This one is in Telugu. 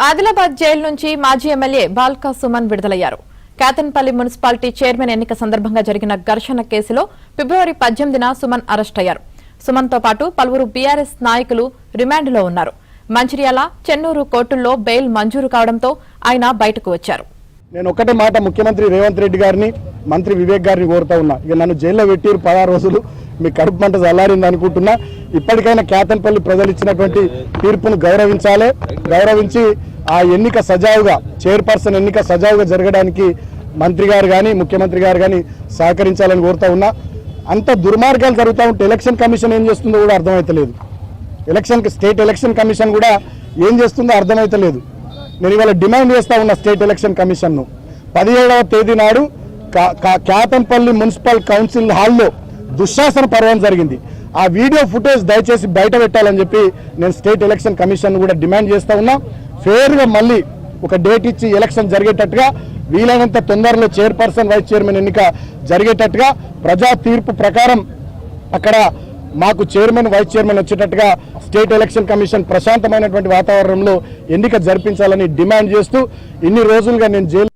ఆదిలాబాద్ జైలు నుంచి మాజీ ఎమ్మెల్యే బాల్కా సుమన్ విడుదలయ్యారు. కేతన్పల్లి మున్సిపాలిటీ చైర్మన్ ఎన్నిక సందర్భంగా జరిగిన ఘర్షణ కేసులో ఫిబ్రవరి 18న సుమన్ అరెస్ట్ అయ్యారు. సుమన్ తో పాటు పలువురు బీఆర్ఎస్ నాయకులు రిమాండ్లో ఉన్నారు. మంచిర్యాల, చెన్నూరు కోర్టుల్లో బెయిల్ మంజూరు కావడంతో ఆయన బయటకు వచ్చారు. నేను ఒక్కటే మాట ముఖ్యమంత్రి రేవంత్ రెడ్డి గారిని, మంత్రి వివేక్ గారిని కోరుతా ఉన్నా. ఇక నన్ను జైల్లో పెట్టిరు 16 రోజులు, మీ కడుపు మంట చల్లారింది అనుకుంటున్నా. ఇప్పటికైనా కేతన్పల్లి ప్రజలు ఇచ్చినటువంటి తీర్పును గౌరవించి ఆ ఎన్నిక సజావుగా, చైర్పర్సన్ ఎన్నిక సజావుగా జరగడానికి మంత్రి గారు కానీ ముఖ్యమంత్రి గారు కానీ సహకరించాలని కోరుతా ఉన్నా. అంత దుర్మార్గాలు జరుగుతూ ఉంటే ఎలక్షన్ కమిషన్ ఏం చేస్తుందో కూడా అర్థమైతలేదు. స్టేట్ ఎలక్షన్ కమిషన్ కూడా ఏం చేస్తుందో అర్థమైతలేదు. నేను ఇవాళ డిమాండ్ చేస్తా ఉన్న స్టేట్ ఎలక్షన్ కమిషన్ను 17వ తేదీ నాడు కేతన్పల్లి మున్సిపల్ కౌన్సిల్ హాల్లో దుశ్శాసన పర్వం జరిగింది. ఆ వీడియో ఫుటేజ్ దయచేసి బయట పెట్టాలని చెప్పి నేను స్టేట్ ఎలక్షన్ కమిషన్ కూడా డిమాండ్ చేస్తా ఉన్నా. ఫేర్గా మళ్ళీ ఒక డేట్ ఇచ్చి ఎలక్షన్ జరిగేటట్టుగా, వీలైనంత తొందరలో చైర్పర్సన్, వైస్ చైర్మన్ ఎన్నిక జరిగేటట్టుగా, ప్రజా తీర్పు ప్రకారం అక్కడ మాకు చైర్మన్, వైస్ చైర్మన్ వచ్చేటట్టుగా స్టేట్ ఎలక్షన్ కమిషన్ ప్రశాంతమైనటువంటి వాతావరణంలో ఎన్నిక జరిపించాలని డిమాండ్ చేస్తూ ఇన్ని రోజులుగా నేను జైలు